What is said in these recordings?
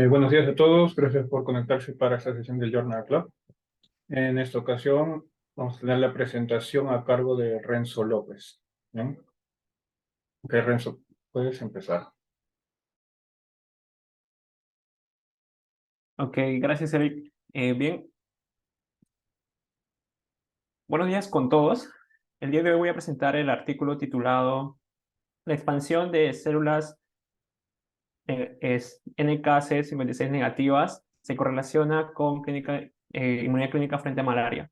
Buenos días a todos, gracias por conectarse para esta sesión del Journal Club. En esta ocasión vamos a tener la presentación a cargo de Renzo López. ¿Bien? Ok, Renzo, puedes empezar. Ok, gracias, Eric. Bien, buenos días con todos. El día de hoy voy a presentar el artículo titulado La expansión de células NKC56 negativas se correlaciona con inmunidad clínica frente a malaria.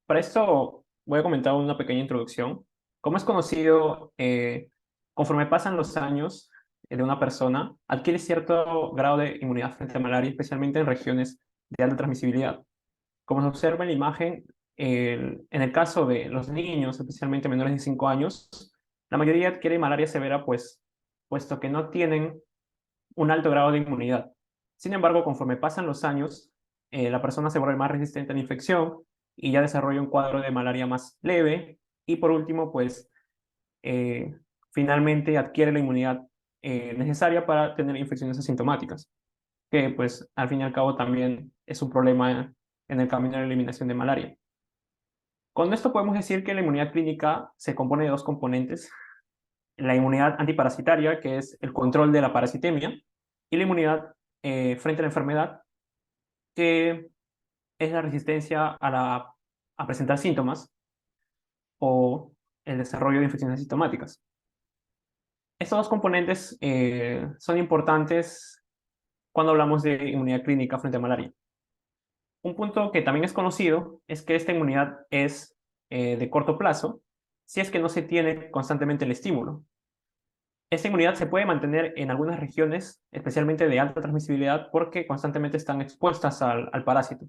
Para esto voy a comentar una pequeña introducción. Como es conocido, conforme pasan los años de una persona, adquiere cierto grado de inmunidad frente a malaria, especialmente en regiones de alta transmisibilidad. Como se observa en la imagen, en el caso de los niños, especialmente menores de 5 años, la mayoría adquiere malaria severa, puesto que no tienen un alto grado de inmunidad. Sin embargo, conforme pasan los años, la persona se vuelve más resistente a la infección y ya desarrolla un cuadro de malaria más leve. Y por último, eh, finalmente adquiere la inmunidad necesaria para tener infecciones asintomáticas, que pues al fin y al cabo también es un problema en el camino de la eliminación de malaria. Con esto podemos decir que la inmunidad clínica se compone de dos componentes: la inmunidad antiparasitaria, que es el control de la parasitemia, y la inmunidad frente a la enfermedad, que es la resistencia a presentar síntomas o el desarrollo de infecciones asintomáticas. Estos dos componentes son importantes cuando hablamos de inmunidad clínica frente a malaria. Un punto que también es conocido es que esta inmunidad es de corto plazo si es que no se tiene constantemente el estímulo. Esta inmunidad se puede mantener en algunas regiones, especialmente de alta transmisibilidad, porque constantemente están expuestas al parásito.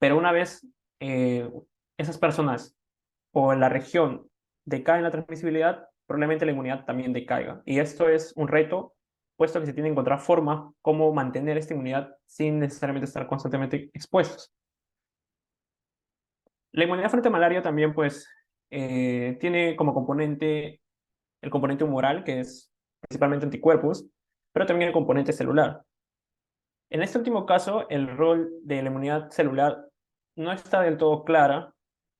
Pero una vez eh, esas personas o la región decaen la transmisibilidad, probablemente la inmunidad también decaiga. Y esto es un reto, puesto que se tiene que encontrar forma cómo mantener esta inmunidad sin necesariamente estar constantemente expuestos. La inmunidad frente a malaria también, tiene como componente el componente humoral, que es principalmente anticuerpos, pero también el componente celular. En este último caso, el rol de la inmunidad celular no está del todo clara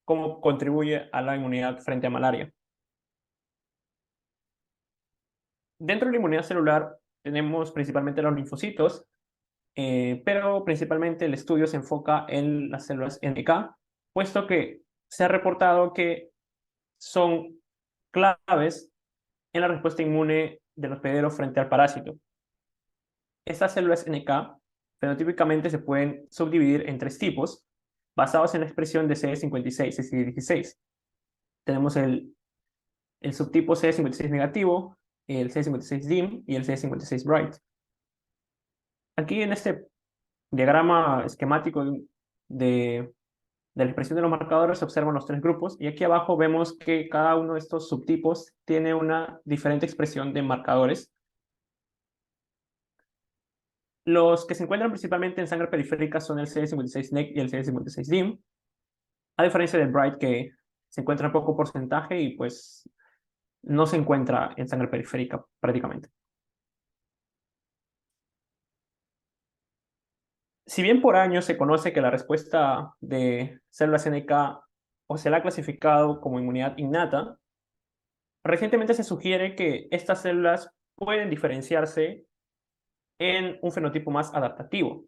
cómo contribuye a la inmunidad frente a malaria. Dentro de la inmunidad celular tenemos principalmente los linfocitos, pero principalmente el estudio se enfoca en las células NK, puesto que se ha reportado que son claves en la respuesta inmune del hospedero frente al parásito. Estas células NK fenotípicamente se pueden subdividir en tres tipos, basados en la expresión de CD56 y CD16. Tenemos el subtipo CD56 negativo, el CD56 dim y el CD56 bright. Aquí en este diagrama esquemático de la expresión de los marcadores se observan los tres grupos, y aquí abajo vemos que cada uno de estos subtipos tiene una diferente expresión de marcadores. Los que se encuentran principalmente en sangre periférica son el CD56 NEC y el CD56 DIM, a diferencia del Bright, que se encuentra en poco porcentaje y pues no se encuentra en sangre periférica prácticamente. Si bien por años se conoce que la respuesta de células NK o se la ha clasificado como inmunidad innata, recientemente se sugiere que estas células pueden diferenciarse en un fenotipo más adaptativo.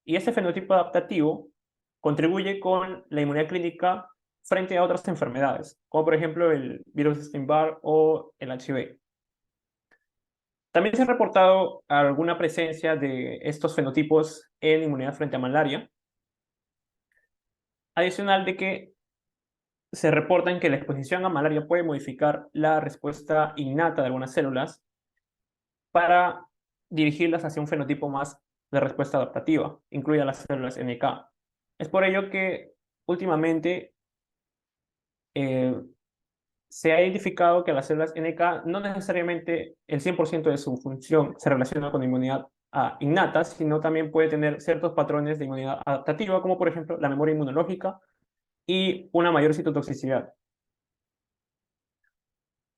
Y ese fenotipo adaptativo contribuye con la inmunidad clínica frente a otras enfermedades, como por ejemplo el virus de Epstein-Barr o el HIV. También se ha reportado alguna presencia de estos fenotipos en inmunidad frente a malaria, adicional de que se reportan que la exposición a malaria puede modificar la respuesta innata de algunas células para dirigirlas hacia un fenotipo más de respuesta adaptativa, incluida las células NK. Es por ello que últimamente eh, se ha identificado que las células NK no necesariamente el 100% de su función se relaciona con inmunidad innata, sino también puede tener ciertos patrones de inmunidad adaptativa, como por ejemplo la memoria inmunológica y una mayor citotoxicidad.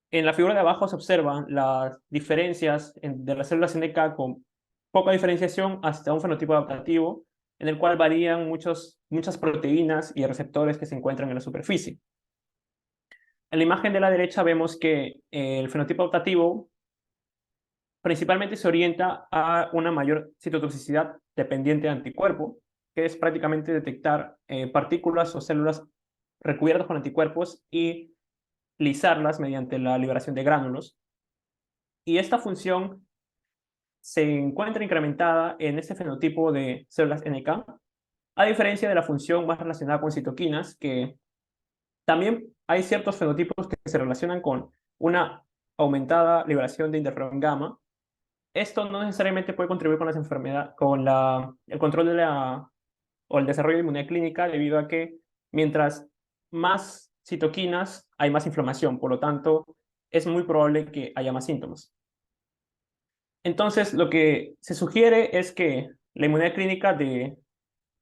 En la figura de abajo se observan las diferencias de las células NK con poca diferenciación hasta un fenotipo adaptativo en el cual varían muchas proteínas y receptores que se encuentran en la superficie. En la imagen de la derecha vemos que el fenotipo adaptativo principalmente se orienta a una mayor citotoxicidad dependiente de anticuerpo, que es prácticamente detectar partículas o células recubiertas con anticuerpos y lisarlas mediante la liberación de gránulos. Y esta función se encuentra incrementada en este fenotipo de células NK, a diferencia de la función más relacionada con citoquinas, que también hay ciertos fenotipos que se relacionan con una aumentada liberación de interferón gamma. Esto no necesariamente puede contribuir con las enfermedades, con el control de o el desarrollo de inmunidad clínica, debido a que mientras más citoquinas hay más inflamación, por lo tanto es muy probable que haya más síntomas. Entonces, lo que se sugiere es que la inmunidad clínica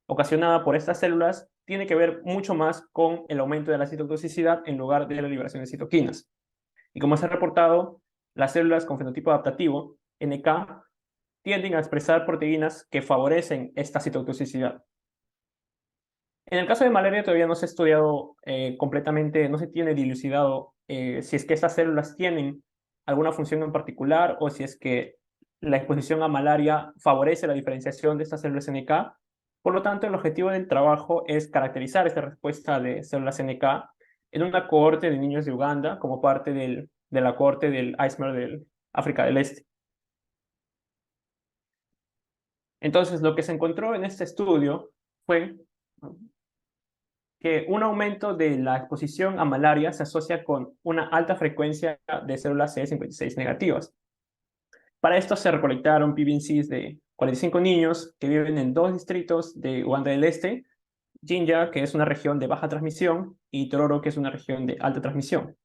ocasionada por estas células tiene que ver mucho más con el aumento de la citotoxicidad en lugar de la liberación de citoquinas. Y como se ha reportado, las células con fenotipo adaptativo, NK, tienden a expresar proteínas que favorecen esta citotoxicidad. En el caso de malaria todavía no se ha estudiado completamente, no se tiene dilucidado si es que estas células tienen alguna función en particular o si es que la exposición a malaria favorece la diferenciación de estas células NK. Por lo tanto, el objetivo del trabajo es caracterizar esta respuesta de células NK en una cohorte de niños de Uganda como parte de la cohorte del iceberg del África del Este. Entonces, lo que se encontró en este estudio fue que un aumento de la exposición a malaria se asocia con una alta frecuencia de células CD56 negativas. Para esto se recolectaron PBMCs de 45 niños que viven en 2 distritos de Uganda del Este, Jinja, que es una región de baja transmisión, y Tororo, que es una región de alta transmisión.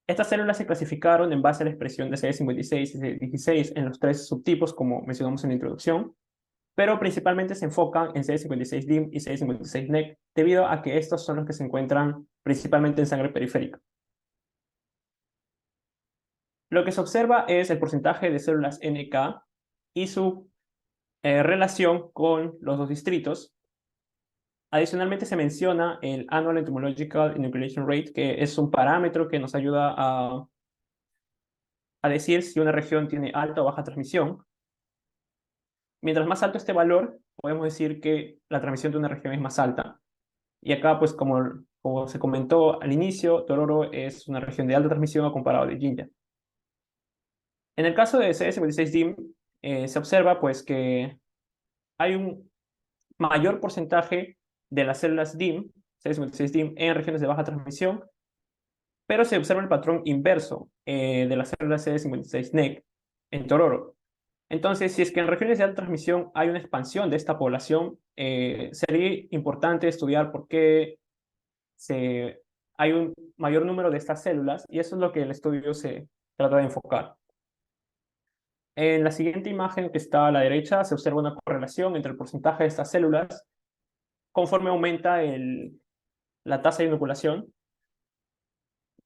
Estas células se clasificaron en base a la expresión de CD56 y CD16 en los 3 subtipos, como mencionamos en la introducción, pero principalmente se enfocan en CD56-DIM y CD56-NEC, debido a que estos son los que se encuentran principalmente en sangre periférica. Lo que se observa es el porcentaje de células NK y su relación con los 2 distritos. Adicionalmente se menciona el Annual Entomological Inoculation Rate, que es un parámetro que nos ayuda a decir si una región tiene alta o baja transmisión. Mientras más alto este valor, podemos decir que la transmisión de una región es más alta. Y acá, pues como se comentó al inicio, Tororo es una región de alta transmisión a comparado de Jinja. En el caso de CD56-DIM, se observa pues que hay un mayor porcentaje de las células DIM, CD56-DIM, en regiones de baja transmisión, pero se observa el patrón inverso de las células CD56-NEC en Tororo. Entonces, si es que en regiones de alta transmisión hay una expansión de esta población, sería importante estudiar por qué hay un mayor número de estas células, y eso es lo que el estudio se trata de enfocar. En la siguiente imagen que está a la derecha se observa una correlación entre el porcentaje de estas células conforme aumenta la tasa de inoculación,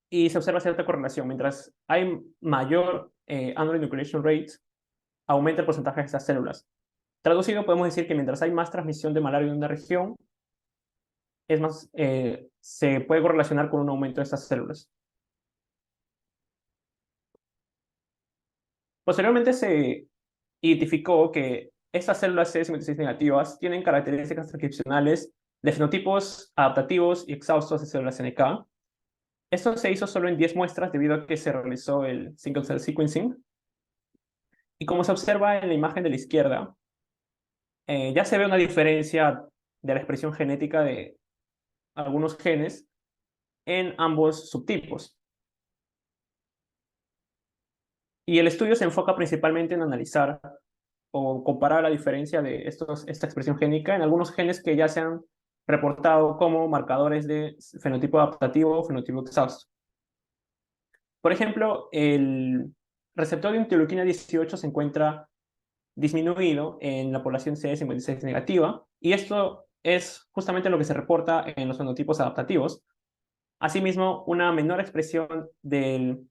y se observa cierta correlación. Mientras hay mayor annual inoculation rate, aumenta el porcentaje de estas células. Traducido, podemos decir que mientras hay más transmisión de malaria en una región, se puede correlacionar con un aumento de estas células. Posteriormente se identificó que estas células CD56 negativas tienen características transcripcionales de fenotipos adaptativos y exhaustos de células NK. Esto se hizo solo en 10 muestras debido a que se realizó el single cell sequencing. Y como se observa en la imagen de la izquierda, ya se ve una diferencia de la expresión genética de algunos genes en ambos subtipos. Y el estudio se enfoca principalmente en analizar o comparar la diferencia de esta expresión génica en algunos genes que ya se han reportado como marcadores de fenotipo adaptativo o fenotipo exhausto. Por ejemplo, el receptor de interleuquina 18 se encuentra disminuido en la población CD56 negativa, y esto es justamente lo que se reporta en los fenotipos adaptativos. Asimismo, una menor expresión del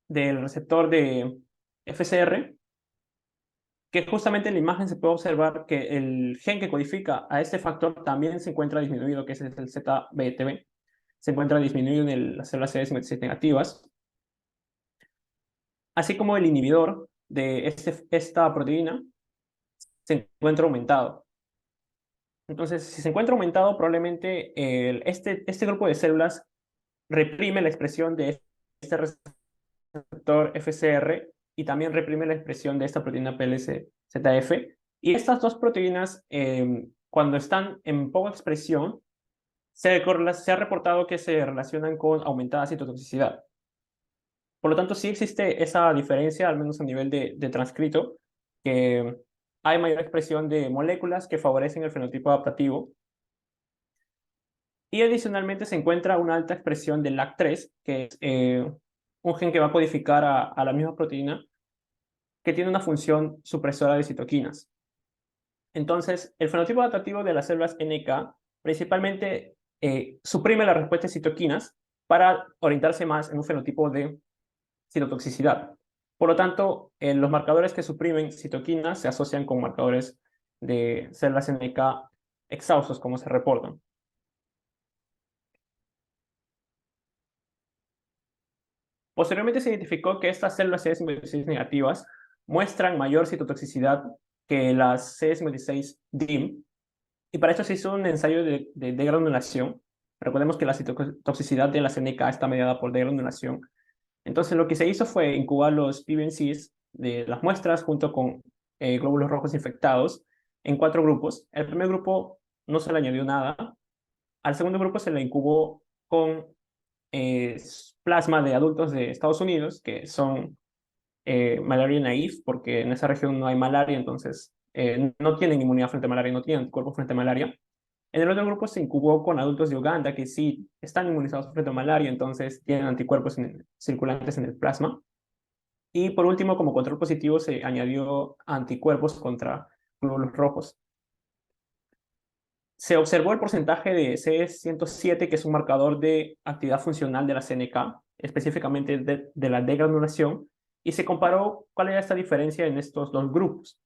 receptor de FCR que justamente en la imagen se puede observar que el gen que codifica a este factor también se encuentra disminuido, que es el ZBTB, se encuentra disminuido en las células CD56 negativas, así como el inhibidor de esta proteína se encuentra aumentado. Entonces, si se encuentra aumentado, probablemente este grupo de células reprime la expresión de este receptor FCR y también reprime la expresión de esta proteína PLC-ZF. Y estas dos proteínas, cuando están en poca expresión, se ha reportado que se relacionan con aumentada citotoxicidad. Por lo tanto, sí existe esa diferencia, al menos a nivel de transcrito, que hay mayor expresión de moléculas que favorecen el fenotipo adaptativo. Y adicionalmente se encuentra una alta expresión de LAC3, que es un gen que va a codificar a la misma proteína, que tiene una función supresora de citoquinas. Entonces, el fenotipo adaptativo de las células NK principalmente suprime la respuesta de citoquinas para orientarse más en un fenotipo de citotoxicidad. Por lo tanto, los marcadores que suprimen citoquinas se asocian con marcadores de células NK exhaustos, como se reportan. Posteriormente se identificó que estas células CD56 negativas muestran mayor citotoxicidad que las CD56-DIM, y para esto se hizo un ensayo de degranulación. Recordemos que la citotoxicidad de las NK está mediada por degranulación. Entonces lo que se hizo fue incubar los PBMCs de las muestras junto con glóbulos rojos infectados en 4 grupos. El primer grupo no se le añadió nada. Al segundo grupo se le incubó con plasma de adultos de Estados Unidos, que son malaria naive, porque en esa región no hay malaria, entonces no tienen inmunidad frente a malaria, no tienen anticuerpos frente a malaria. En el otro grupo se incubó con adultos de Uganda que sí están inmunizados frente a malaria, entonces tienen anticuerpos circulantes en el plasma. Y por último, como control positivo, se añadió anticuerpos contra glóbulos rojos. Se observó el porcentaje de CD107, que es un marcador de actividad funcional de la CNK, específicamente de la degranulación, y se comparó cuál era esta diferencia en estos dos grupos.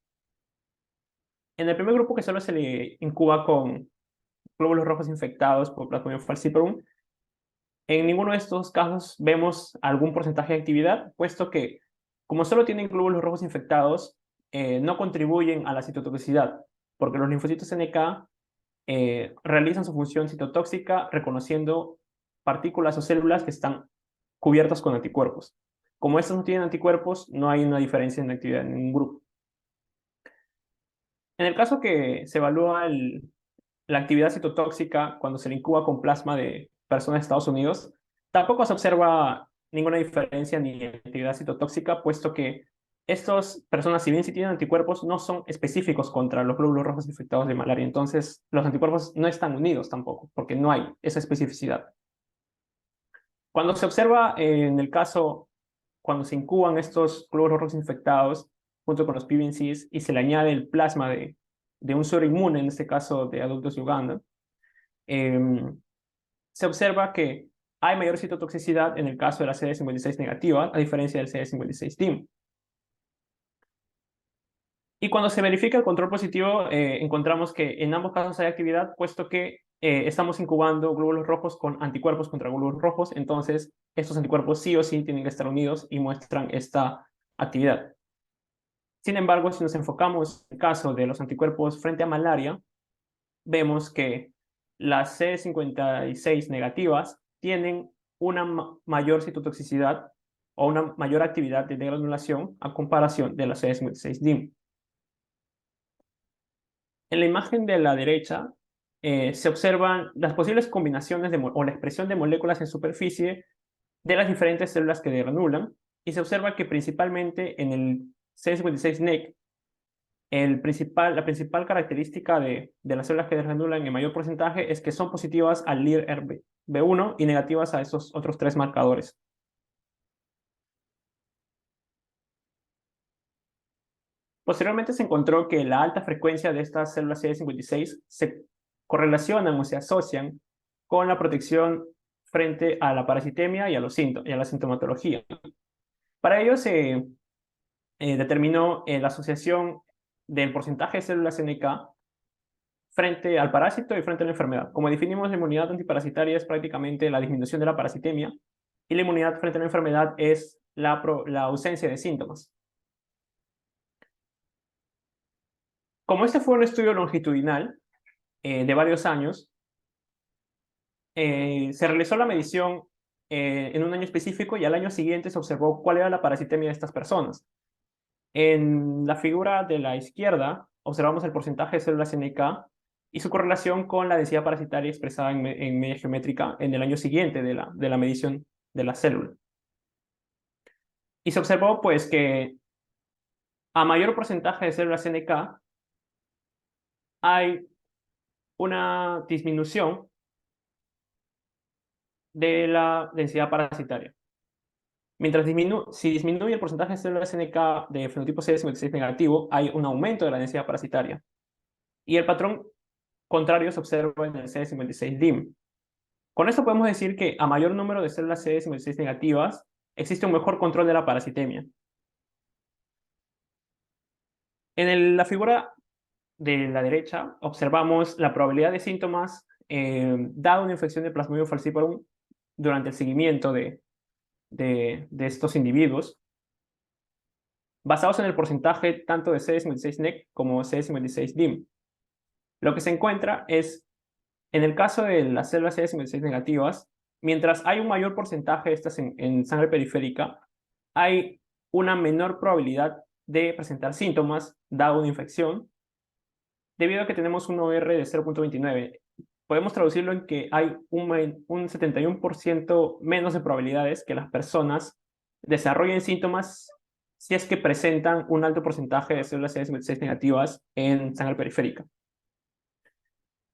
En el primer grupo, que solo se le incuba con glóbulos rojos infectados por Plasmodium falciparum, en ninguno de estos casos vemos algún porcentaje de actividad, puesto que, como solo tienen glóbulos rojos infectados, no contribuyen a la citotoxicidad, porque los linfocitos NK realizan su función citotóxica reconociendo partículas o células que están cubiertas con anticuerpos. Como estos no tienen anticuerpos, no hay una diferencia en la actividad en ningún grupo. En el caso que se evalúa la actividad citotóxica cuando se le incuba con plasma de personas de Estados Unidos, tampoco se observa ninguna diferencia ni en actividad citotóxica, puesto que estas personas, si bien sí tienen anticuerpos, no son específicos contra los glóbulos rojos infectados de malaria. Entonces, los anticuerpos no están unidos tampoco, porque no hay esa especificidad. Cuando se observa en el caso, cuando se incuban estos glóbulos rojos infectados junto con los PBMCs y se le añade el plasma de un suero inmune, en este caso de adultos de Uganda, se observa que hay mayor citotoxicidad en el caso de la CD56 negativa, a diferencia del CD56-DIM. Y cuando se verifica el control positivo, encontramos que en ambos casos hay actividad, puesto que estamos incubando glóbulos rojos con anticuerpos contra glóbulos rojos, entonces estos anticuerpos sí o sí tienen que estar unidos y muestran esta actividad. Sin embargo, si nos enfocamos en el caso de los anticuerpos frente a malaria, vemos que las CD56 negativas tienen una mayor citotoxicidad o una mayor actividad de degranulación a comparación de la CD56-DIM. En la imagen de la derecha se observan las posibles combinaciones o la expresión de moléculas en superficie de las diferentes células que degranulan, y se observa que principalmente en el CD56-NEC la principal característica de las células que desgranulan en mayor porcentaje es que son positivas al LIR-RB1 y negativas a esos otros 3 marcadores. Posteriormente se encontró que la alta frecuencia de estas células CD56 se correlacionan o se asocian con la protección frente a la parasitemia y a la sintomatología. Para ello se determinó la asociación del porcentaje de células NK frente al parásito y frente a la enfermedad. Como definimos, la inmunidad antiparasitaria es prácticamente la disminución de la parasitemia y la inmunidad frente a la enfermedad es la ausencia de síntomas. Como este fue un estudio longitudinal de varios años, se realizó la medición en un año específico y al año siguiente se observó cuál era la parasitemia de estas personas. En la figura de la izquierda observamos el porcentaje de células NK y su correlación con la densidad parasitaria expresada en media geométrica en el año siguiente de la medición de la célula. Y se observó pues que a mayor porcentaje de células NK hay una disminución de la densidad parasitaria. Mientras si disminuye el porcentaje de células NK de fenotipo CD56 negativo, hay un aumento de la densidad parasitaria. Y el patrón contrario se observa en el CD56-DIM. Con esto podemos decir que a mayor número de células CD56 negativas, existe un mejor control de la parasitemia. En la figura de la derecha observamos la probabilidad de síntomas dado una infección de Plasmodium falciparum durante el seguimiento de estos individuos, basados en el porcentaje tanto de CD56-NEC como CD56-DIM. Lo que se encuentra es, en el caso de las células CD56 negativas, mientras hay un mayor porcentaje de estas en sangre periférica, hay una menor probabilidad de presentar síntomas dado una infección, debido a que tenemos un OR de 0.29. Podemos traducirlo en que hay un 71% menos de probabilidades que las personas desarrollen síntomas si es que presentan un alto porcentaje de células CD56 negativas en sangre periférica.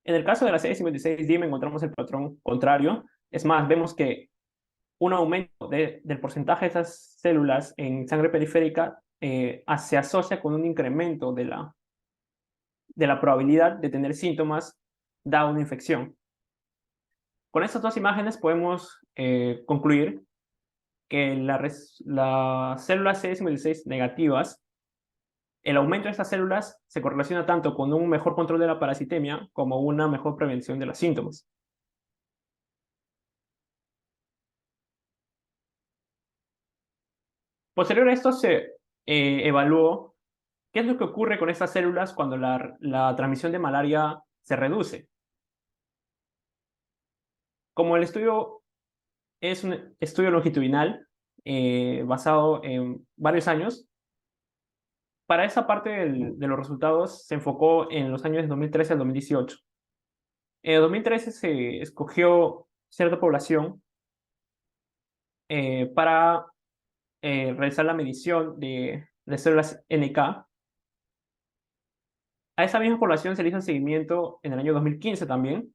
En el caso de la CD56-DIM encontramos el patrón contrario. Es más, vemos que un aumento del porcentaje de estas células en sangre periférica se asocia con un incremento de la probabilidad de tener síntomas dada una infección. Con estas dos imágenes podemos concluir que las células CD56 negativas, el aumento de estas células se correlaciona tanto con un mejor control de la parasitemia como una mejor prevención de los síntomas. Posterior a esto se evaluó qué es lo que ocurre con estas células cuando la transmisión de malaria se reduce. Como el estudio es un estudio longitudinal basado en varios años, para esa parte de los resultados se enfocó en los años de 2013 al 2018. En 2013 se escogió cierta población para realizar la medición de células NK. A esa misma población se le hizo el seguimiento en el año 2015 también.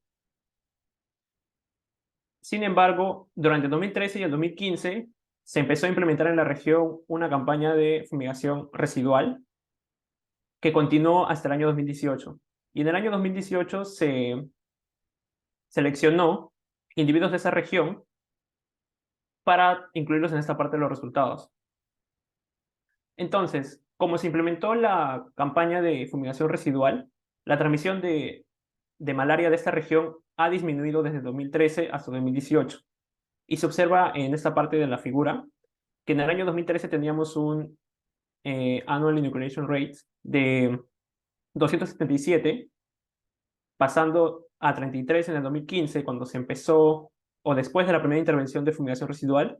Sin embargo, durante el 2013 y el 2015 se empezó a implementar en la región una campaña de fumigación residual que continuó hasta el año 2018. Y en el año 2018 se seleccionó individuos de esa región para incluirlos en esta parte de los resultados. Entonces, como se implementó la campaña de fumigación residual, la transmisión de malaria de esta región ha disminuido desde 2013 hasta 2018. Y se observa en esta parte de la figura que en el año 2013 teníamos un annual inoculation rate de 277, pasando a 33 en el 2015, cuando se empezó, o después de la primera intervención de fumigación residual.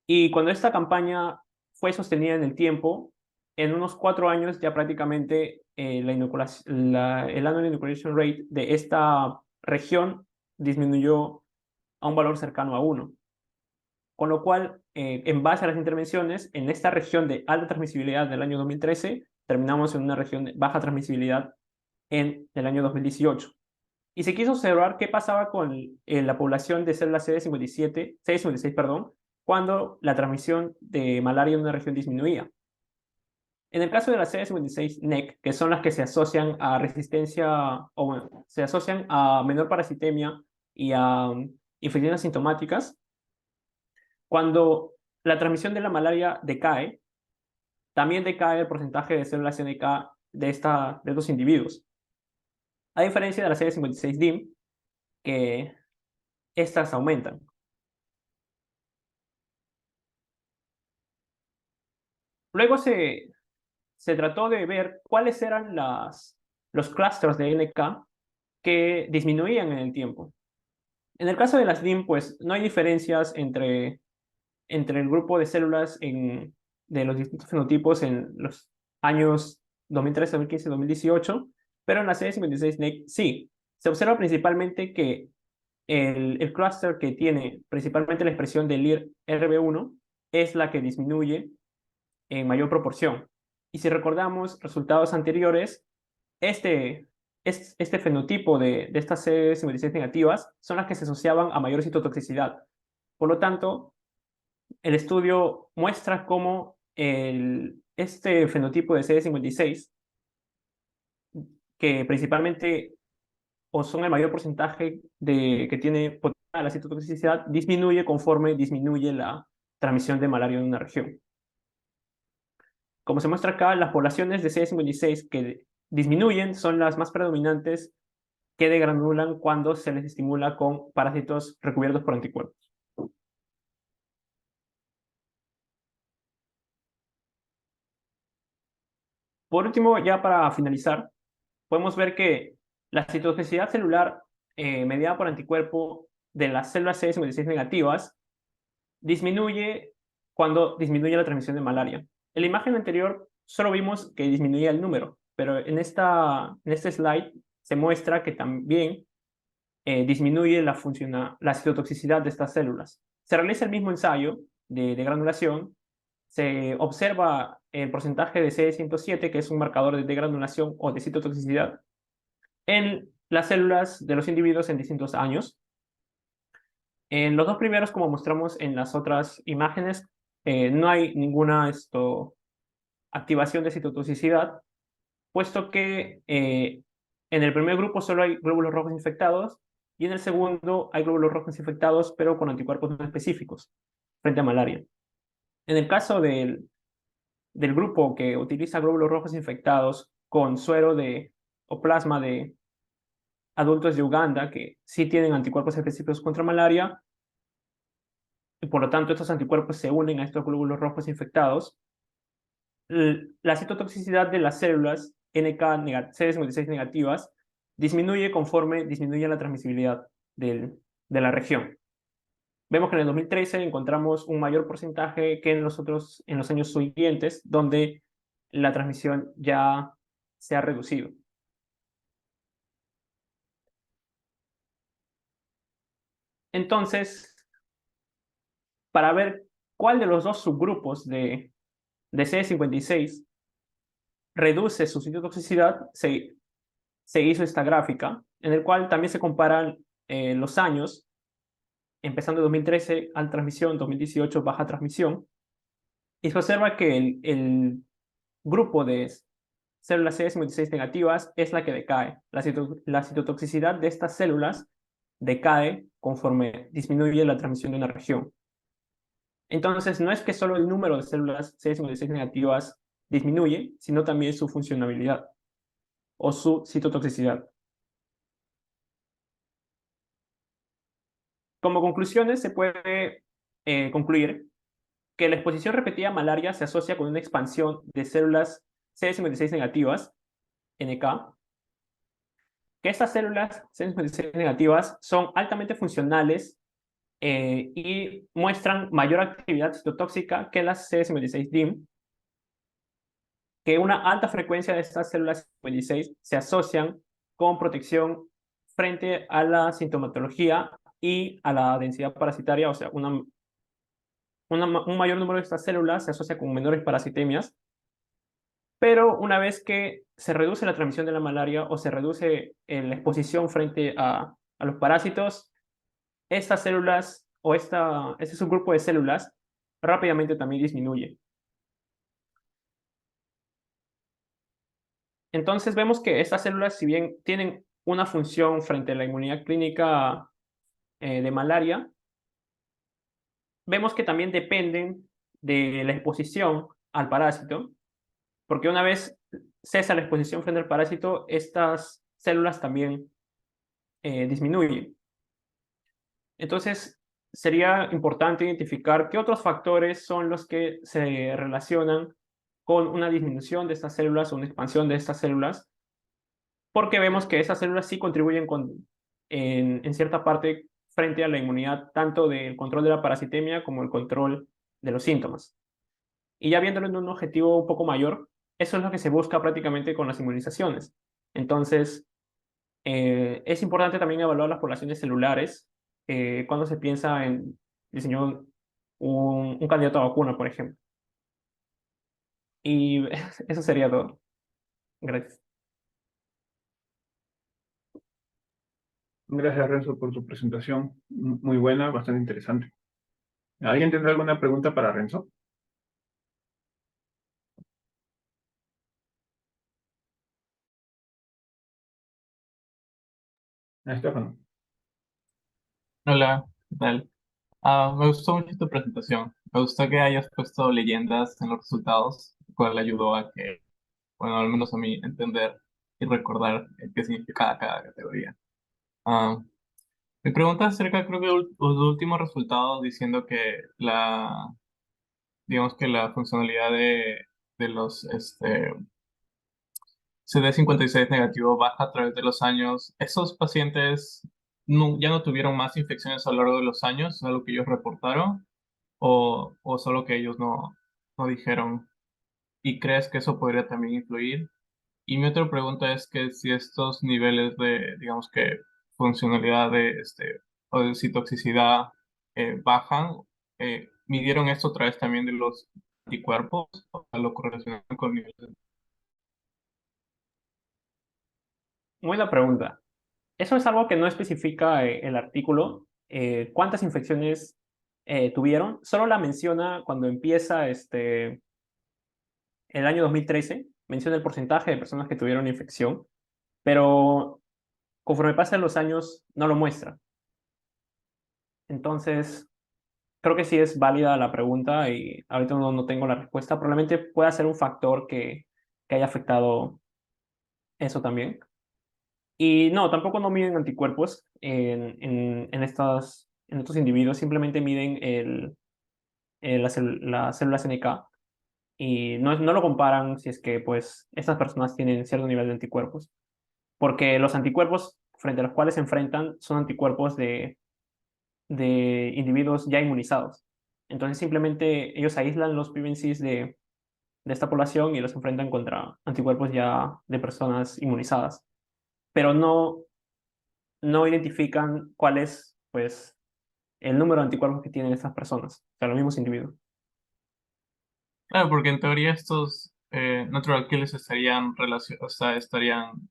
Y cuando esta campaña fue sostenida en el tiempo, en unos 4 años ya prácticamente el annual inoculation rate de esta región disminuyó a un valor cercano a 1. Con lo cual, en base a las intervenciones, en esta región de alta transmisibilidad del año 2013, terminamos en una región de baja transmisibilidad en el año 2018. Y se quiso observar qué pasaba con la población de células CD56, perdón, cuando la transmisión de malaria en una región disminuía. En el caso de las CD56-NEC, que son las que se asocian a resistencia, o bueno, se asocian a menor parasitemia y a infecciones asintomáticas, cuando la transmisión de la malaria decae, también decae el porcentaje de células NK de estos individuos. A diferencia de la CD56-DIM, que estas aumentan. Luego se trató de ver cuáles eran los clústeres de NK que disminuían en el tiempo. En el caso de las DIM, pues no hay diferencias entre el grupo de células de los distintos fenotipos en los años 2013, 2015, 2018, pero en la CD56-NEC sí. Se observa principalmente que el clúster que tiene principalmente la expresión del LIR-RB1 es la que disminuye en mayor proporción. Y si recordamos resultados anteriores, este fenotipo de estas CD56 negativas son las que se asociaban a mayor citotoxicidad. Por lo tanto, el estudio muestra cómo este fenotipo de CD56, que principalmente o son el mayor porcentaje que tiene potencial la citotoxicidad, disminuye conforme disminuye la transmisión de malaria en una región. Como se muestra acá, las poblaciones de CD56 que disminuyen son las más predominantes que degranulan cuando se les estimula con parásitos recubiertos por anticuerpos. Por último, ya para finalizar, podemos ver que la citotoxicidad celular mediada por anticuerpo de las células CD56 negativas disminuye cuando disminuye la transmisión de malaria. En la imagen anterior solo vimos que disminuía el número, pero en este slide se muestra que también disminuye la citotoxicidad de estas células. Se realiza el mismo ensayo de granulación, se observa el porcentaje de CD107, que es un marcador de degranulación o de citotoxicidad, en las células de los individuos en distintos años. En los dos primeros, como mostramos en las otras imágenes, no hay ninguna activación de citotoxicidad, puesto que en el primer grupo solo hay glóbulos rojos infectados y en el segundo hay glóbulos rojos infectados, pero con anticuerpos no específicos frente a malaria. En el caso del grupo que utiliza glóbulos rojos infectados con suero o plasma de adultos de Uganda que sí tienen anticuerpos específicos contra malaria, y por lo tanto estos anticuerpos se unen a estos glóbulos rojos infectados, la citotoxicidad de las células CD56 negativas disminuye conforme disminuye la transmisibilidad de la región. Vemos que en el 2013 encontramos un mayor porcentaje que en los años siguientes, donde la transmisión ya se ha reducido. Entonces, para ver cuál de los dos subgrupos de CD56 reduce su citotoxicidad, se hizo esta gráfica, en el cual también se comparan los años, empezando en 2013, alta transmisión, 2018, baja transmisión, y se observa que el grupo de células CD56 negativas es la que decae. La citotoxicidad de estas células decae conforme disminuye la transmisión de una región. Entonces, no es que solo el número de células CD56 negativas disminuye, sino también su funcionabilidad o su citotoxicidad. Como conclusiones, se puede concluir que la exposición repetida a malaria se asocia con una expansión de células CD56 negativas, NK, que estas células CD56 negativas son altamente funcionales y muestran mayor actividad citotóxica que las CD56-DIM, que una alta frecuencia de estas células CD56 se asocian con protección frente a la sintomatología y a la densidad parasitaria, o sea, un mayor número de estas células se asocia con menores parasitemias, pero una vez que se reduce la transmisión de la malaria o se reduce la exposición frente a los parásitos, estas células o este subgrupo de células rápidamente también disminuye. Entonces vemos que estas células, si bien tienen una función frente a la inmunidad clínica de malaria, vemos que también dependen de la exposición al parásito, porque una vez cesa la exposición frente al parásito, estas células también disminuyen. Entonces, sería importante identificar qué otros factores son los que se relacionan con una disminución de estas células o una expansión de estas células, porque vemos que esas células sí contribuyen en cierta parte frente a la inmunidad, tanto del control de la parasitemia como el control de los síntomas. Y ya viéndolo en un objetivo un poco mayor, eso es lo que se busca prácticamente con las inmunizaciones. Entonces, es importante también evaluar las poblaciones celulares cuando se piensa en diseñar un candidato a vacuna, por ejemplo. Y eso sería todo. Gracias. Gracias, Renzo, por tu presentación. Muy buena, bastante interesante. ¿Alguien tendrá alguna pregunta para Renzo? Estefano. Hola, ¿qué tal? Me gustó mucho tu presentación. Me gustó que hayas puesto leyendas en los resultados, lo cual ayudó a que, bueno, al menos a mí, entender y recordar qué significaba cada categoría. Ah, Me preguntas acerca, creo que los últimos resultados diciendo que digamos que la funcionalidad de los CD56 negativo baja a través de los años. ¿Esos pacientes ya no tuvieron más infecciones a lo largo de los años? ¿Es algo que ellos reportaron? ¿O solo que ellos no dijeron? ¿Y crees que eso podría también influir? Y mi otra pregunta es que si estos niveles de, digamos que, funcionalidad o de citoxicidad bajan, ¿midieron esto a través también de los anticuerpos o lo correlacionaron con niveles Buena pregunta. Eso es algo que no especifica el artículo, cuántas infecciones tuvieron. Solo la menciona cuando empieza el año 2013, menciona el porcentaje de personas que tuvieron infección, pero conforme pasan los años no lo muestra. Entonces, creo que sí es válida la pregunta y ahorita no tengo la respuesta. Probablemente pueda ser un factor que haya afectado eso también. Y no, tampoco no miden anticuerpos en estos individuos, simplemente miden las células NK y no lo comparan si es que pues estas personas tienen cierto nivel de anticuerpos, porque los anticuerpos frente a los cuales se enfrentan son anticuerpos de individuos ya inmunizados. Entonces simplemente ellos aíslan los PBMCs de esta población y los enfrentan contra anticuerpos ya de personas inmunizadas, pero no identifican cuál es, pues, el número de anticuerpos que tienen estas personas, o sea, los mismos individuos. Claro, porque en teoría estos natural killers o sea, estarían,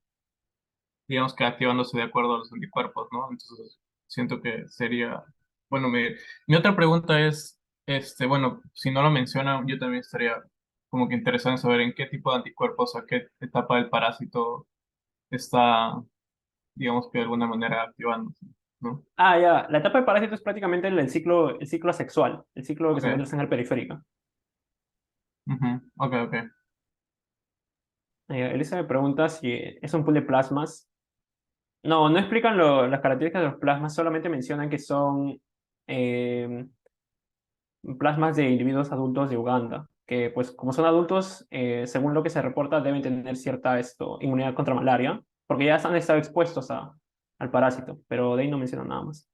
digamos que activándose de acuerdo a los anticuerpos, ¿no? Entonces, siento que sería, bueno, mi otra pregunta es, bueno, si no lo mencionan, yo también estaría como que interesado en saber en qué tipo de anticuerpos, a qué etapa del parásito está, digamos que de alguna manera activándose, ¿no? Ah, ya, la etapa de parásito es prácticamente el ciclo sexual, el ciclo que se encuentra Ok, en sangre periférica. ujú, ok, ok. Elisa me pregunta si es un pool de plasmas. No explican las características de los plasmas, solamente mencionan que son eh, plasmas de individuos adultos de Uganda, que pues como son adultos, según lo que se reporta, deben tener cierta inmunidad contra malaria, porque ya han estado expuestos al parásito, pero de ahí no mencionan nada más.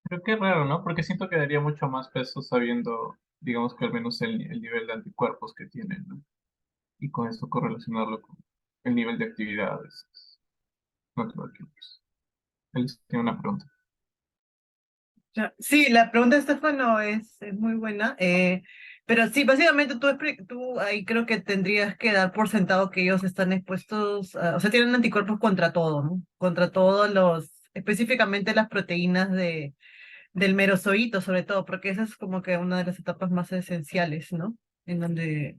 Pero qué raro, ¿no? Porque siento que daría mucho más peso sabiendo, digamos que al menos el nivel de anticuerpos que tienen, ¿no? Y con esto correlacionarlo con el nivel de actividades. Natural killers. Él tiene una pregunta. Sí, la pregunta de Estefano es muy buena, pero sí, básicamente tú ahí creo que tendrías que dar por sentado que ellos están expuestos, o sea, tienen anticuerpos contra todo, ¿no? Contra todos específicamente las proteínas del merozoito, sobre todo, porque esa es como que una de las etapas más esenciales, ¿no?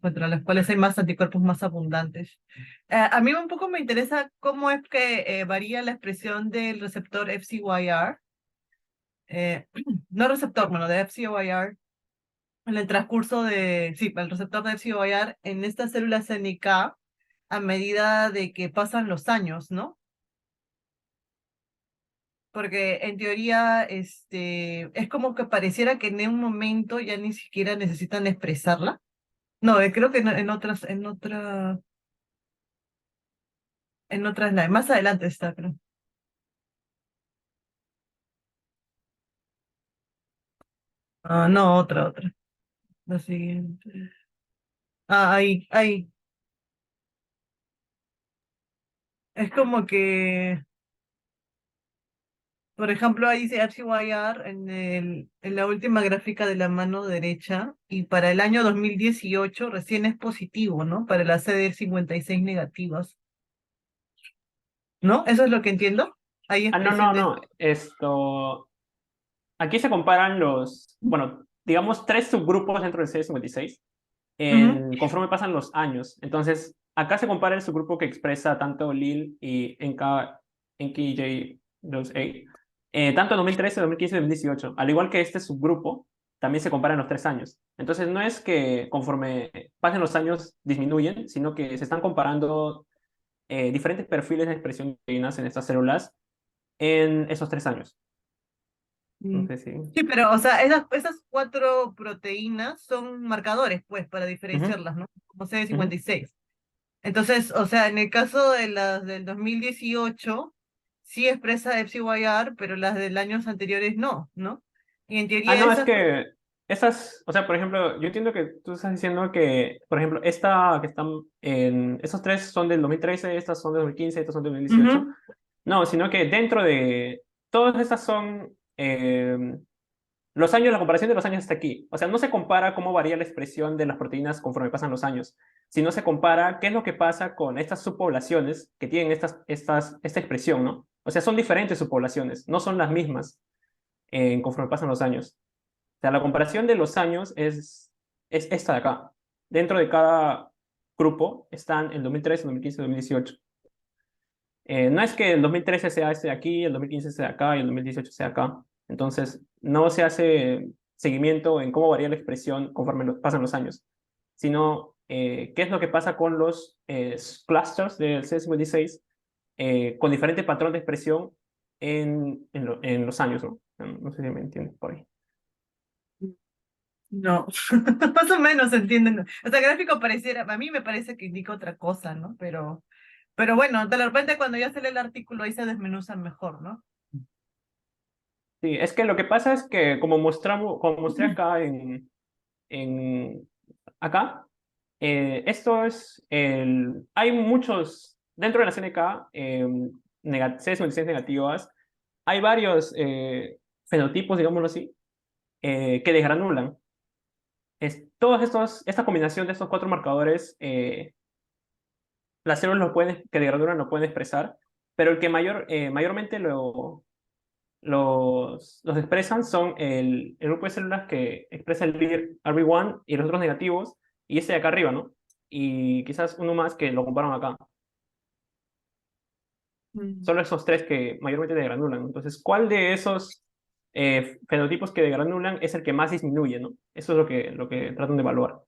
Contra las cuales hay más anticuerpos más abundantes. A mí un poco me interesa cómo es que varía la expresión del receptor FCYR, no receptor, bueno, de FCOIR En el transcurso de, sí, el receptor de FcRn en estas células NK a medida de que pasan los años, ¿no? Porque en teoría, es como que pareciera que en un momento ya ni siquiera necesitan expresarla. No, creo que en otras slide. Más adelante está, creo. Ah, no, otra. La siguiente. Ah, ahí. Es como que, por ejemplo, ahí dice FCYR en la última gráfica de la mano derecha, y para el año 2018 recién es positivo, ¿no? Para las CD56 negativas, ¿no? ¿Eso es lo que entiendo? Hay Ah, no, expresión no, de... no. Aquí se comparan bueno, digamos, tres subgrupos dentro del CD56 Ujú, conforme pasan los años. Entonces, acá se compara el subgrupo que expresa tanto Lil y NKJ2A, tanto en 2013, 2015 y 2018. Al igual que este subgrupo, también se comparan los 3 años. Entonces, no es que conforme pasen los años disminuyen, sino que se están comparando diferentes perfiles de expresión de proteínas en estas células en esos 3 años. mm. Entonces, sí. Sí, pero, o sea, esas cuatro proteínas son marcadores, pues, para Ujú, diferenciarlas, ¿no? Como ujú. CD56. Entonces, o sea, en el caso de las del 2018, sí expresa FCYR, pero las de años anteriores no, ¿no? Y en Ah, teoría no, es esas... que o sea, por ejemplo, yo entiendo que tú estás diciendo que, por ejemplo, esta que están esos tres son del 2013, estas son del 2015, estas son del 2018. Ujú, No, sino que dentro de todas estas son los años, la comparación de los años está aquí. O sea, no se compara cómo varía la expresión de las proteínas conforme pasan los años, sino se compara qué es lo que pasa con estas subpoblaciones que tienen esta expresión, ¿no? O sea, son diferentes subpoblaciones, no son las mismas conforme pasan los años. O sea, la comparación de los años es esta de acá. Dentro de cada grupo están el 2013, 2015, 2018. No es que el 2013 sea este de aquí, el 2015 sea acá y el 2018 sea acá. Entonces, no se hace seguimiento en cómo varía la expresión conforme pasan los años, sino qué es lo que pasa con los clusters del C56 con diferente patrón de expresión en los años, ¿no? No sé si me entiendes por ahí. no, más o menos entienden. O sea, gráfico pareciera, a mí me parece que indica otra cosa, ¿no? Pero bueno, de repente cuando ya sale el artículo ahí se desmenuzan mejor, ¿no? Sí, es que lo que pasa es que como mostré acá en acá, hay muchos, dentro de la CNK, C56 negativas, hay varios fenotipos, digámoslo así, que desgranulan. Esta combinación de estos cuatro marcadores, las células que desgranulan lo pueden expresar, pero el que mayormente los expresan son el grupo de células que expresa el RB1 y los otros negativos, y ese de acá arriba, ¿no? Y quizás uno más que lo comparan acá. Mm. Solo esos tres que mayormente degranulan. Entonces, ¿cuál de esos fenotipos que degranulan es el que más disminuye, ¿no? Eso es lo que tratan de evaluar.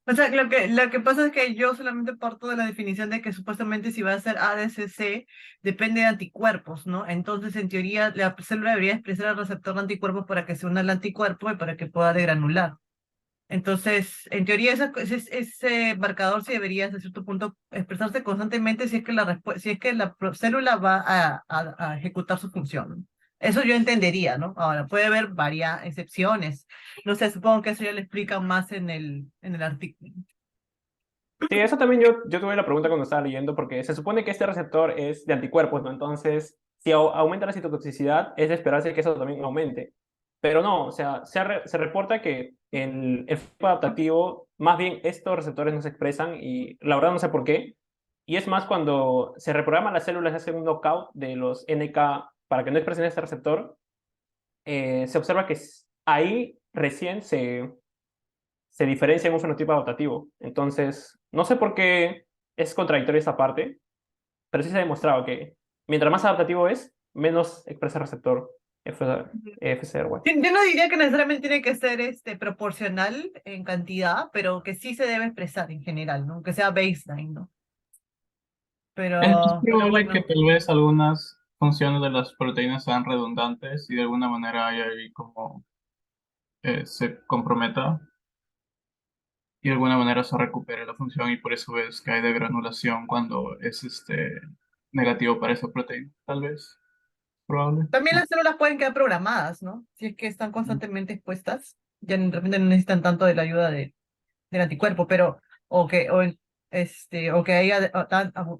O sea, lo que pasa es que yo solamente parto de la definición de que supuestamente si va a ser ADCC depende de anticuerpos, ¿no? Entonces, en teoría, la célula debería expresar el receptor de anticuerpos para que se una al anticuerpo y para que pueda degranular. Entonces, en teoría, ese marcador sí debería, hasta cierto punto, expresarse constantemente si es que la célula va a ejecutar su función, ¿no? Eso yo entendería, ¿no? Ahora, puede haber varias excepciones. No sé, supongo que eso ya lo explican más en el artículo. Sí, eso también yo tuve la pregunta cuando estaba leyendo, porque se supone que este receptor es de anticuerpos, ¿no? Entonces, si aumenta la citotoxicidad, es de esperarse que eso también aumente. Pero no, o sea, se reporta que en el fenótipo adaptativo, más bien estos receptores no se expresan y la verdad no sé por qué. Y es más, cuando se reprograman las células, se hace un knockout de los NK para que no expresen este receptor, se observa que ahí recién se diferencia en un fenotipo adaptativo. Entonces, no sé por qué es contradictoria esta parte, pero sí se ha demostrado que mientras más adaptativo es, menos expresa el receptor. FCR. Yo no diría que necesariamente tiene que ser proporcional en cantidad, pero que sí se debe expresar en general, ¿no? Que sea baseline, ¿no? Es Pero probable que bueno, tal vez algunas funciones de las proteínas sean redundantes y de alguna manera hay ahí como se comprometa y de alguna manera se recupere la función y por eso ves que hay degranulación cuando es negativo para esa proteína. Tal vez, probable. también las células pueden quedar programadas, ¿no? Si es que están constantemente expuestas, ya de repente no necesitan tanto de la ayuda del anticuerpo, pero, o que haya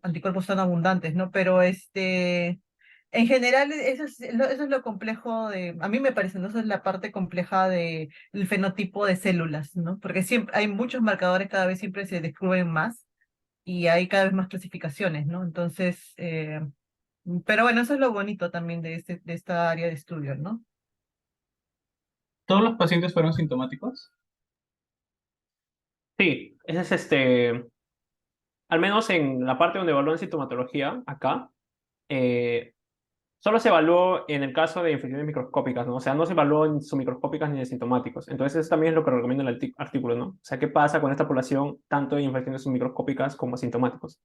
anticuerpos tan abundantes, ¿no? Pero en general, eso es lo complejo a mí me parece, ¿no? Eso es la parte compleja del fenotipo de células, ¿no? Porque siempre hay muchos marcadores, cada vez siempre se descubren más y hay cada vez más clasificaciones, ¿no? Entonces, pero bueno, eso es lo bonito también de esta área de estudio, ¿no? ¿Todos los pacientes fueron sintomáticos? Sí, ese es al menos en la parte donde evalúan sintomatología, acá, eh, solo se evaluó en el caso de infecciones microscópicas, ¿no? O sea, no se evaluó en submicroscópicas ni de sintomáticos. Entonces, eso también es lo que recomienda el artículo, ¿no? O sea, ¿qué pasa con esta población tanto de infecciones submicroscópicas como asintomáticos?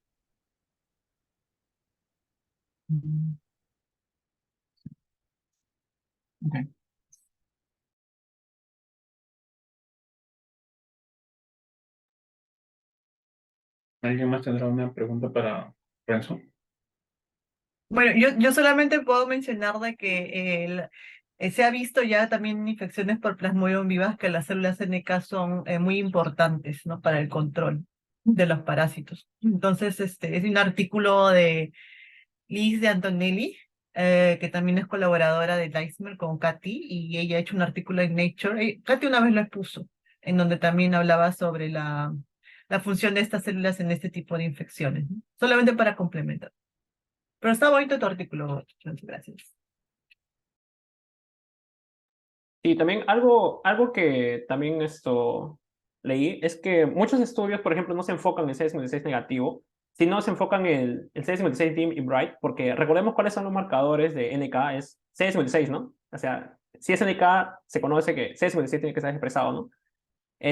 Mm, ok. ¿Alguien más tendrá una pregunta para Renzo? Bueno, yo solamente puedo mencionar de que se ha visto ya también en infecciones por Plasmodium vivas que las células NK son muy importantes, ¿no? Para el control de los parásitos. Entonces, es un artículo de Liz de Antonelli, que también es colaboradora de Leismer con Katy, y ella ha hecho un artículo en Nature. Katy una vez lo expuso, en donde también hablaba sobre la función de estas células en este tipo de infecciones, ¿no? Solamente para complementar. Pero está bonito tu artículo, gracias. Y también algo que también leí es que muchos estudios, por ejemplo, no se enfocan en CD56 negativo, sino se enfocan en el CD56 dim y bright, porque recordemos cuáles son los marcadores de NK, es CD56, ¿no? O sea, si es NK, se conoce que CD56 tiene que estar expresado, ¿no?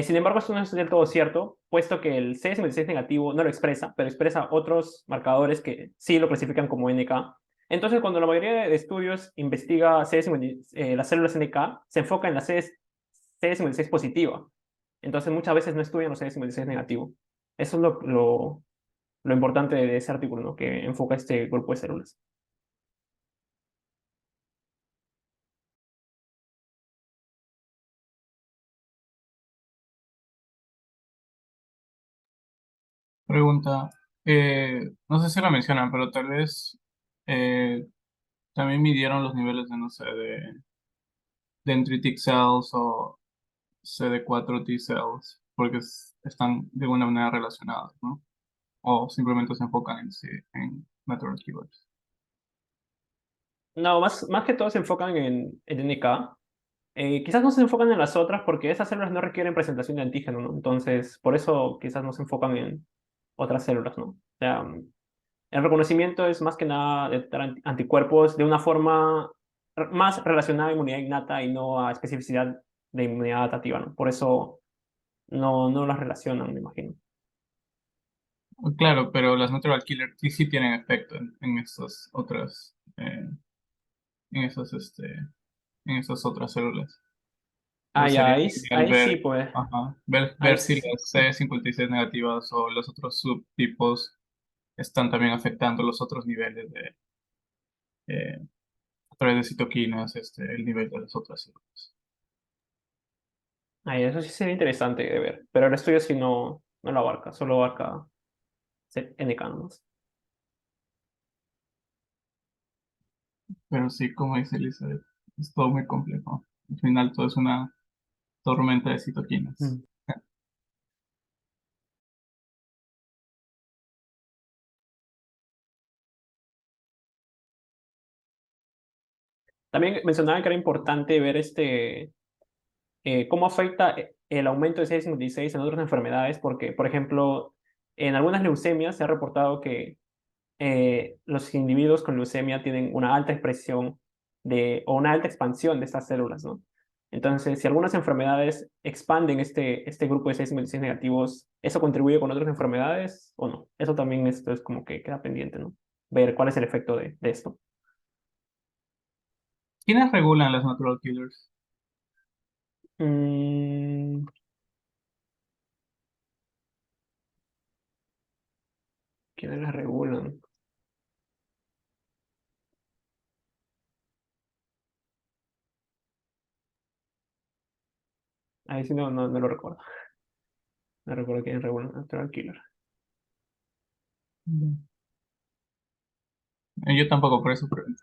Sin embargo, esto no es del todo cierto, puesto que el CD56 negativo no lo expresa, pero expresa otros marcadores que sí lo clasifican como NK. Entonces, cuando la mayoría de estudios investiga las células NK, se enfoca en la CD56 positiva. Entonces, muchas veces no estudian los CD56 negativos. Eso es lo importante de ese artículo, ¿no? Que enfoca este grupo de células. Pregunta. No sé si lo mencionan, pero tal vez eh, también midieron los niveles de, no sé, de dendritic cells o CD4 T cells, porque están de alguna manera relacionados, ¿no? O simplemente se enfocan en natural killers. No, más que todo se enfocan en NK. Quizás no se enfocan en las otras porque esas células no requieren presentación de antígeno, ¿no? Entonces, por eso quizás no se enfocan en otras células, ¿no? O sea, el reconocimiento es más que nada de anticuerpos de una forma más relacionada a inmunidad innata y no a especificidad de inmunidad adaptativa, ¿no? Por eso no las relacionan, me imagino. Claro, pero las natural killers sí tienen efecto en estas otras, en esas, en esas otras células. Pero Ah, ya, sería genial ahí sí, ver, pues. ajá, ver Ahí si sí. las C56 negativas o los otros subtipos están también afectando los otros niveles eh, a través de citoquinas, el nivel de las otras células. Ahí, eso sí sería interesante de ver. Pero el estudio sí no lo abarca, solo abarca NK nomás. Pero sí, como dice Elizabeth, es todo muy complejo. Al final todo es una tormenta de citoquinas. Mm. También mencionaba que era importante ver cómo afecta el aumento de CD56 en otras enfermedades, porque, por ejemplo, en algunas leucemias se ha reportado que los individuos con leucemia tienen una alta expresión o una alta expansión de estas células, ¿no? Entonces, si algunas enfermedades expanden este grupo de 656 negativos, ¿eso contribuye con otras enfermedades o no? Eso también esto es como que queda pendiente, ¿no? Ver cuál es el efecto de esto. ¿Quiénes regulan las natural killers? Mm, ¿Quiénes las regulan? Ahí sí no lo recuerdo. No recuerdo quiénes regulan Natural Killer. Yo tampoco, por eso pregunto.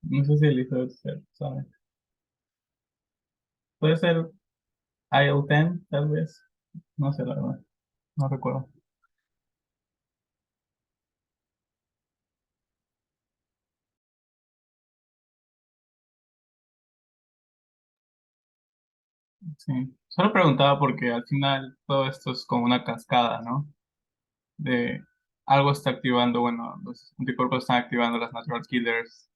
No sé si Elizabeth sabe. Puede ser IL-10, tal vez. No sé, la verdad. No recuerdo. Sí. Solo preguntaba porque al final todo esto es como una cascada, ¿no? De algo está activando, bueno, los anticuerpos están activando las natural killers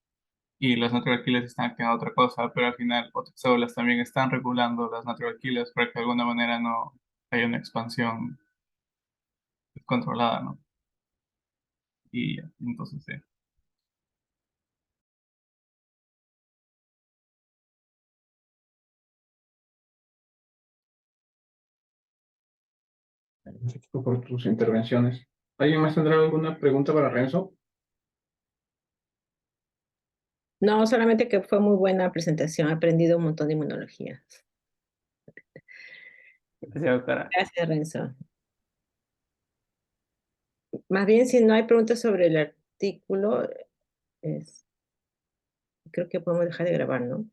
y los natural killers están activando otra cosa, pero al final otras células también están regulando las natural killers para que de alguna manera no haya una expansión descontrolada, ¿no? Y entonces sí. Gracias por tus intervenciones. ¿Alguien más tendrá alguna pregunta para Renzo? No, solamente que fue muy buena presentación, he aprendido un montón de inmunología. Gracias, doctora. Gracias, Renzo. Más bien, si no hay preguntas sobre el artículo, creo que podemos dejar de grabar, ¿no?